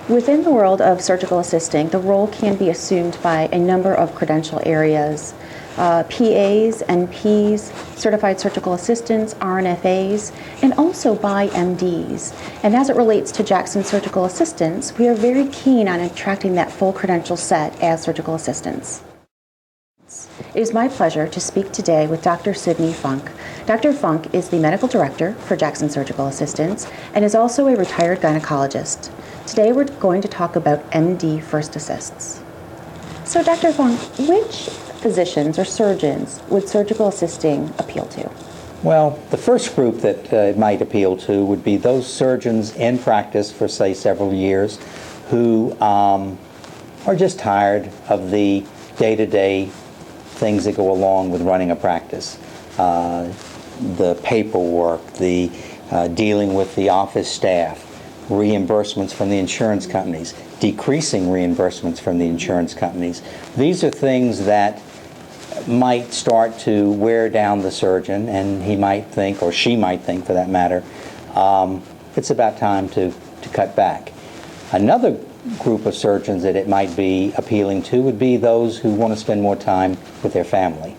Within the world of surgical assisting, the role can be assumed by a number of credential areas. PAs, NPs, certified surgical assistants, RNFAs, and also by MDs. And as it relates to Jackson Surgical Assistants, we are very keen on attracting that full credential set as surgical assistants. It is my pleasure to speak today with Dr. Sidney Funk. Dr. Funk is the medical director for Jackson Surgical Assistants and is also a retired gynecologist. Today we're going to talk about MD first assists. So Dr. Funk, which physicians or surgeons would surgical assisting appeal to? Well, the first group that it might appeal to would be those surgeons in practice for, say, several years who are just tired of the day-to-day things that go along with running a practice. The paperwork, the dealing with the office staff, reimbursements from the insurance companies, decreasing reimbursements from the insurance companies. These are things that might start to wear down the surgeon, and he might think, or she might think for that matter, it's about time to cut back. Another group of surgeons that it might be appealing to would be those who want to spend more time with their family.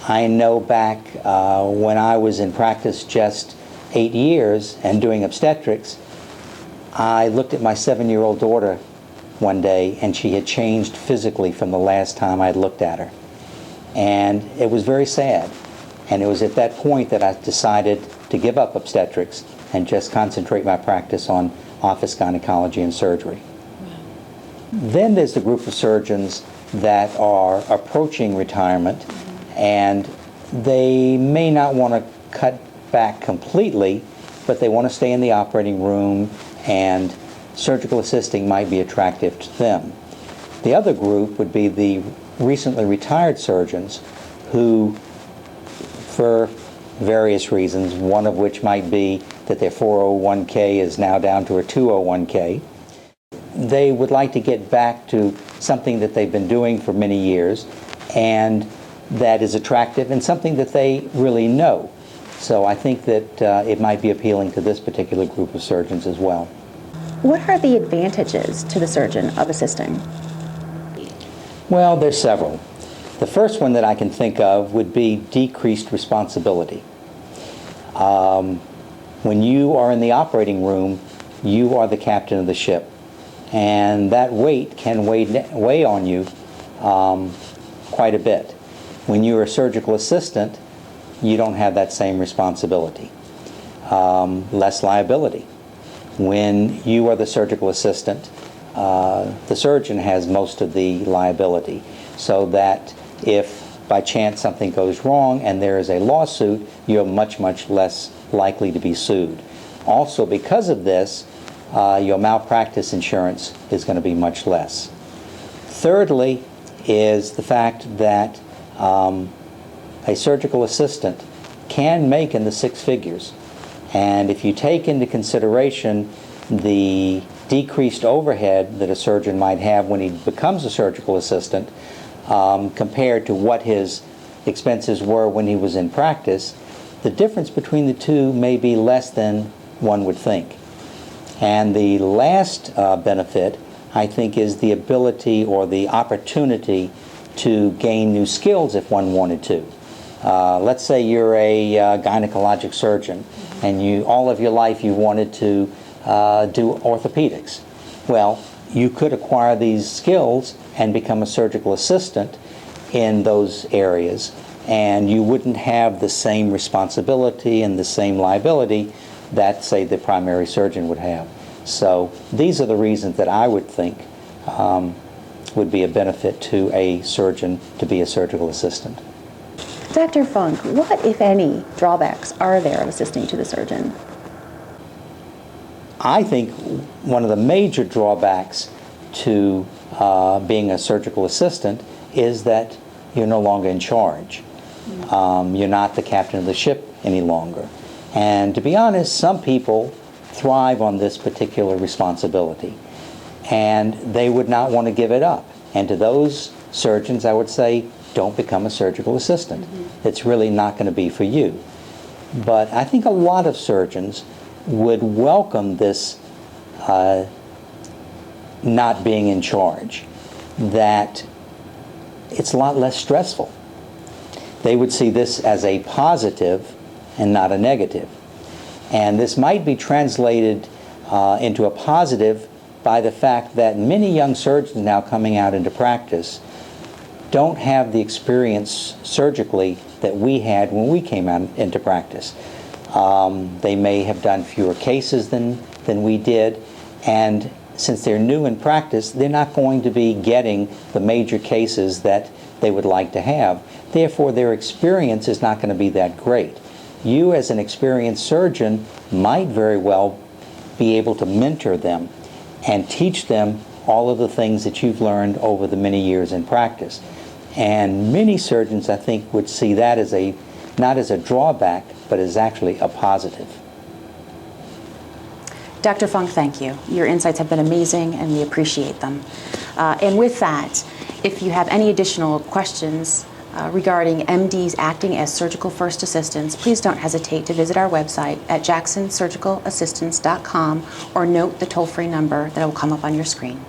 I know back when I was in practice just 8 years and doing obstetrics, I looked at my 7-year-old daughter one day and she had changed physically from the last time I had looked at her. And it was very sad. And it was at that point that I decided to give up obstetrics and just concentrate my practice on office gynecology and surgery. Then there's the group of surgeons that are approaching retirement, and they may not want to cut back completely, but they want to stay in the operating room, and surgical assisting might be attractive to them. The other group would be the recently retired surgeons who, for various reasons, one of which might be that their 401k is now down to a 201k, they would like to get back to something that they've been doing for many years and that is attractive and something that they really know. So I think that it might be appealing to this particular group of surgeons as well. What are the advantages to the surgeon of assisting? Well, there's several. The first one that I can think of would be decreased responsibility. When you are in the operating room, you are the captain of the ship, and that weight can weigh on you quite a bit. When you're a surgical assistant, you don't have that same responsibility. Less liability. When you are the surgical assistant, the surgeon has most of the liability, so that if by chance something goes wrong and there is a lawsuit, you're much, much less likely to be sued. Also, because of this, your malpractice insurance is going to be much less. Thirdly is the fact that a surgical assistant can make in the 6 figures. And if you take into consideration the decreased overhead that a surgeon might have when he becomes a surgical assistant compared to what his expenses were when he was in practice, the difference between the two may be less than one would think. And the last benefit, I think, is the ability or the opportunity to gain new skills if one wanted to. Let's say you're a gynecologic surgeon and all of your life you wanted to do orthopedics. Well, you could acquire these skills and become a surgical assistant in those areas, and you wouldn't have the same responsibility and the same liability that, say, the primary surgeon would have. So these are the reasons that I would think would be a benefit to a surgeon to be a surgical assistant. Dr. Funk, what, if any, drawbacks are there of assisting to the surgeon? I think one of the major drawbacks to being a surgical assistant is that you're no longer in charge. You're not the captain of the ship any longer. And to be honest, some people thrive on this particular responsibility, and they would not want to give it up. And to those surgeons, I would say, don't become a surgical assistant. It's really not going to be for you. But I think a lot of surgeons would welcome this not being in charge, that it's a lot less stressful. They would see this as a positive and not a negative. And this might be translated into a positive by the fact that many young surgeons now coming out into practice don't have the experience surgically that we had when we came out into practice. They may have done fewer cases than we did, and since they're new in practice, they're not going to be getting the major cases that they would like to have. Therefore, their experience is not going to be that great. You, as an experienced surgeon, might very well be able to mentor them and teach them all of the things that you've learned over the many years in practice. And many surgeons, I think, would see that as not as a drawback, but as actually a positive. Dr. Funk, thank you. Your insights have been amazing, and we appreciate them. And with that, if you have any additional questions regarding MDs acting as surgical first assistants, please don't hesitate to visit our website at jacksonsurgicalassistants.com or note the toll-free number that will come up on your screen.